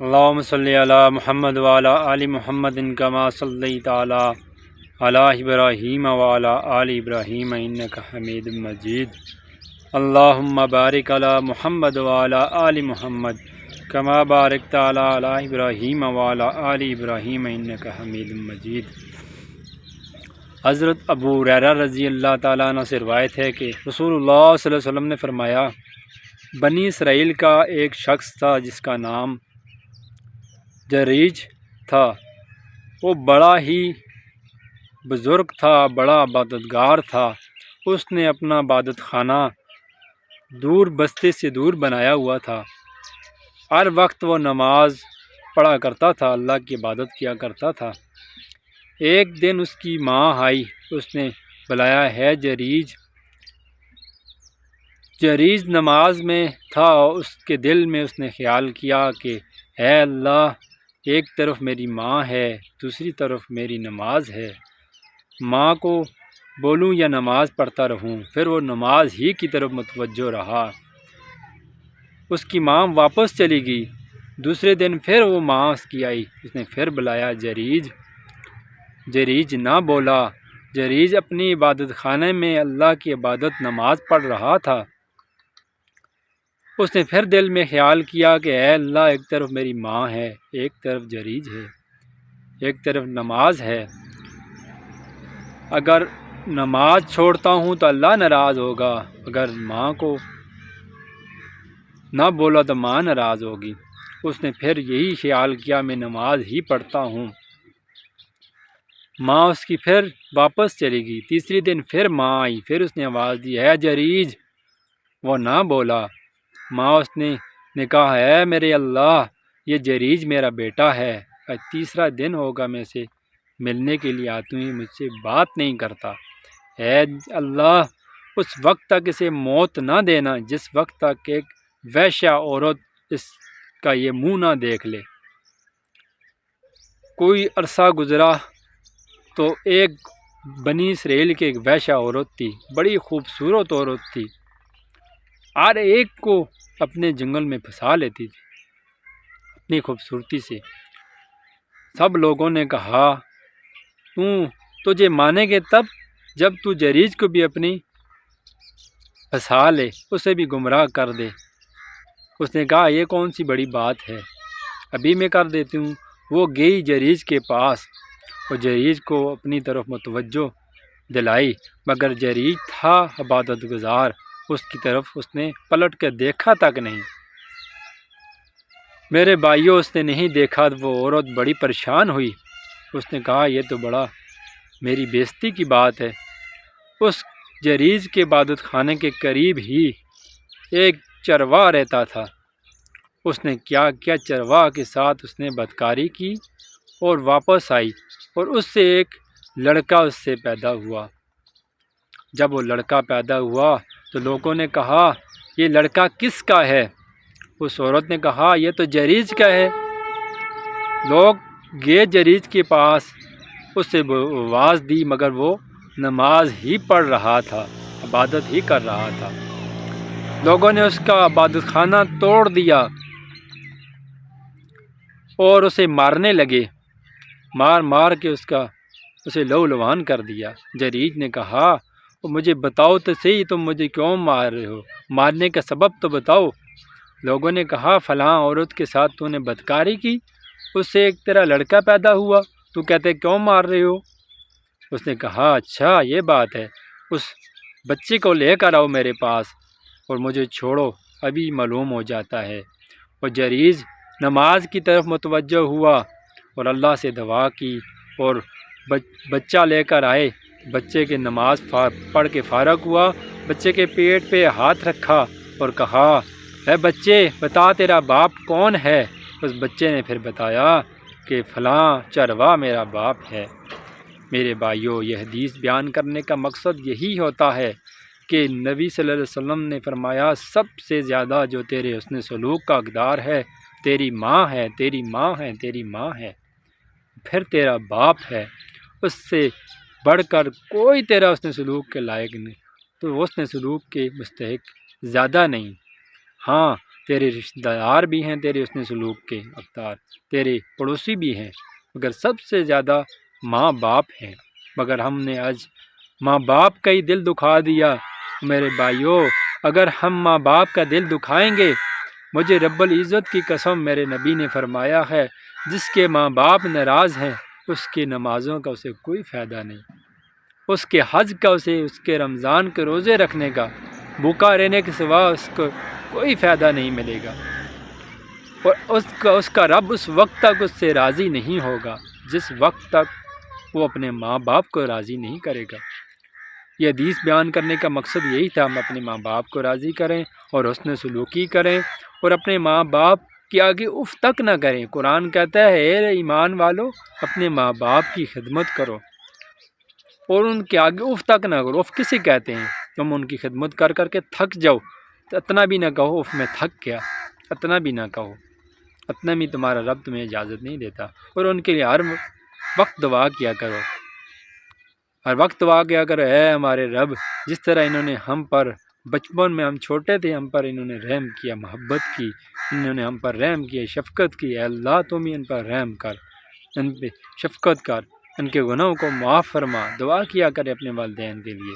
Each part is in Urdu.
اللہم صلی علی محمد وعلی آل محمد کما صلیت علی ابراہیم وعلی آل ابراہیم انک حمید مجید۔ اللہم بارک علی محمد وعلی آل محمد کما بارکت علی ابراہیم وعلی آل ابراہیم انک حمید مجید۔ حضرت ابو ہریرہ رضی اللہ تعالیٰ عنہ سے روایت ہے کہ رسول اللہ صلی اللہ علیہ وسلم نے فرمایا، بنی اسرائیل کا ایک شخص تھا جس کا نام جریج تھا۔ وہ بڑا ہی بزرگ تھا، بڑا عبادتگار تھا۔ اس نے اپنا عبادت خانہ دور بستی سے دور بنایا ہوا تھا۔ ہر وقت وہ نماز پڑھا کرتا تھا، اللہ کی عبادت کیا کرتا تھا۔ ایک دن اس کی ماں آئی، اس نے بلایا، ہے جریج۔ جریج نماز میں تھا۔ اس کے دل میں اس نے خیال کیا کہ اے اللہ، ایک طرف میری ماں ہے، دوسری طرف میری نماز ہے، ماں کو بولوں یا نماز پڑھتا رہوں؟ پھر وہ نماز ہی کی طرف متوجہ رہا۔ اس کی ماں واپس چلی گئی۔ دوسرے دن پھر وہ ماں اس کی آئی، اس نے پھر بلایا جریج۔ جریج نہ بولا۔ جریج اپنی عبادت خانے میں اللہ کی عبادت نماز پڑھ رہا تھا۔ اس نے پھر دل میں خیال کیا کہ اے اللہ، ایک طرف میری ماں ہے، ایک طرف جریج ہے، ایک طرف نماز ہے۔ اگر نماز چھوڑتا ہوں تو اللہ ناراض ہوگا، اگر ماں کو نہ بولا تو ماں ناراض ہوگی۔ اس نے پھر یہی خیال کیا، میں نماز ہی پڑھتا ہوں۔ ماں اس کی پھر واپس چلی گئی۔ تیسری دن پھر ماں آئی، پھر اس نے آواز دی، اے جریج۔ وہ نہ بولا۔ ماں اس نے کہا، اے میرے اللہ، یہ جریج میرا بیٹا ہے، آج تیسرا دن ہوگا میں سے ملنے کے لیے آتی ہوں، مجھ سے بات نہیں کرتا۔ اے اللہ، اس وقت تک اسے موت نہ دینا جس وقت تک ایک ویشیا عورت اس کا یہ منہ نہ دیکھ لے۔ کوئی عرصہ گزرا تو ایک بنی اسرائیل کی ایک ویشیا عورت تھی، بڑی خوبصورت عورت تھی، ہر ایک کو اپنے جنگل میں پھنسا لیتی تھی اپنی خوبصورتی سے۔ سب لوگوں نے کہا، تجھے مانیں گے تب جب تو جریج کو بھی اپنی پھنسا لے، اسے بھی گمراہ کر دے۔ اس نے کہا، یہ کون سی بڑی بات ہے، ابھی میں کر دیتی ہوں۔ وہ گئی جریج کے پاس اور جریج کو اپنی طرف متوجہ دلائی، مگر جریج تھا عبادت گزار، اس کی طرف اس نے پلٹ کے دیکھا تک نہیں۔ میرے بھائیوں، اس نے نہیں دیکھا تو وہ عورت بڑی پریشان ہوئی۔ اس نے کہا، یہ تو بڑا میری بے عزتی کی بات ہے۔ اس جریج کے عبادت خانے کے قریب ہی ایک چرواہ رہتا تھا۔ اس نے کیا کیا، چرواہ کے ساتھ اس نے بدکاری کی اور واپس آئی، اور اس سے ایک لڑکا اس سے پیدا ہوا۔ جب وہ لڑکا پیدا ہوا تو لوگوں نے کہا، یہ لڑکا کس کا ہے؟ اس عورت نے کہا، یہ تو جریج کا ہے۔ لوگ گئے جریج کے پاس، اس سے آواز دی، مگر وہ نماز ہی پڑھ رہا تھا، عبادت ہی کر رہا تھا۔ لوگوں نے اس کا عبادت خانہ توڑ دیا اور اسے مارنے لگے، مار مار کے اسے لہو لہان کر دیا۔ جریج نے کہا، مجھے بتاؤ تو صحیح، تم مجھے کیوں مار رہے ہو؟ مارنے کا سبب تو بتاؤ۔ لوگوں نے کہا، فلاں عورت کے ساتھ تو نے بدکاری کی، اس سے ایک تیرا لڑکا پیدا ہوا، تو کہتے کیوں مار رہے ہو؟ اس نے کہا، اچھا یہ بات ہے، اس بچے کو لے کر آؤ میرے پاس اور مجھے چھوڑو، ابھی معلوم ہو جاتا ہے۔ اور جریج نماز کی طرف متوجہ ہوا اور اللہ سے دعا کی اور بچہ لے کر آئے۔ بچے کے نماز پڑھ کے فارغ ہوا، بچے کے پیٹ پہ ہاتھ رکھا اور کہا، اے بچے، بتا تیرا باپ کون ہے؟ اس بچے نے پھر بتایا کہ فلاں چرواہ میرا باپ ہے۔ میرے بھائیوں، یہ حدیث بیان کرنے کا مقصد یہی ہوتا ہے کہ نبی صلی اللہ علیہ وسلم نے فرمایا، سب سے زیادہ جو تیرے حسن سلوک کا حقدار ہے، تیری ماں ہے، تیری ماں ہے، تیری ماں ہے، پھر تیرا باپ ہے، اس سے بڑھ کر کوئی تیرا حسن سلوک کے لائق نہیں، تو حسن سلوک کے مستحق زیادہ نہیں۔ ہاں، تیرے رشتہ دار بھی ہیں تیرے حسن سلوک کے حقدار، تیرے پڑوسی بھی ہیں، مگر سب سے زیادہ ماں باپ ہیں۔ مگر ہم نے آج ماں باپ کا ہی دل دکھا دیا۔ میرے بھائیوں، اگر ہم ماں باپ کا دل دکھائیں گے، مجھے رب العزت کی قسم میرے نبی نے فرمایا ہے، جس کے ماں باپ ناراض ہیں اس کی نمازوں کا اسے کوئی فائدہ نہیں، اس کے حج کا اسے، اس کے رمضان کے روزے رکھنے کا، بھوکا رہنے کے سوا اس کو کوئی فائدہ نہیں ملے گا، اور اس کا رب اس وقت تک اس سے راضی نہیں ہوگا جس وقت تک وہ اپنے ماں باپ کو راضی نہیں کرے گا۔ یہ حدیث بیان کرنے کا مقصد یہی تھا، ہم اپنے ماں باپ کو راضی کریں اور حسن سلوکی کریں، اور اپنے ماں باپ کے آگے اف تک نہ کریں۔ قرآن کہتا ہے، اے ایمان والو اپنے ماں باپ کی خدمت کرو اور ان کے آگے اف تک نہ کرو۔ اف کسے کہتے ہیں؟ تم ان کی خدمت کر کر کے تھک جاؤ تو اتنا بھی نہ کہو اف میں تھک گیا، اتنا بھی نہ کہو، اتنا بھی تمہارا رب تمہیں اجازت نہیں دیتا۔ اور ان کے لیے ہر وقت دعا کیا کرو، ہر وقت دعا کیا کرو، اے ہمارے رب، جس طرح انہوں نے ہم پر بچپن میں ہم چھوٹے تھے، ہم پر انہوں نے رحم کیا، محبت کی، انہوں نے ہم پر رحم کیا، شفقت کی، اے اللہ تم ہی ان پر رحم کر، ان پہ شفقت کر، ان کے گناہوں کو معاف فرما۔ دعا کیا کرے اپنے والدین کے لیے۔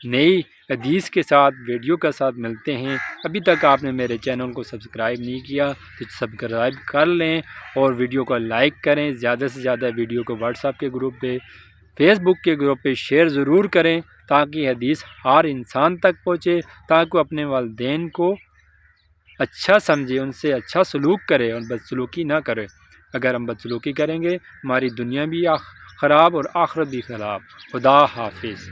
نئی حدیث کے ساتھ، ویڈیو کے ساتھ ملتے ہیں۔ ابھی تک آپ نے میرے چینل کو سبسکرائب نہیں کیا تو سبسکرائب کر لیں، اور ویڈیو کو لائک کریں، زیادہ سے زیادہ ویڈیو کو واٹس ایپ کے گروپ پہ، فیس بک کے گروپ پہ شیئر ضرور کریں، تاکہ حدیث ہر انسان تک پہنچے، تاکہ وہ اپنے والدین کو اچھا سمجھے، ان سے اچھا سلوک کرے اور بدسلوکی نہ کرے۔ اگر ہم بدسلوکی کریں گے، ہماری دنیا بھی خراب اور آخرت بھی خراب۔ خدا حافظ۔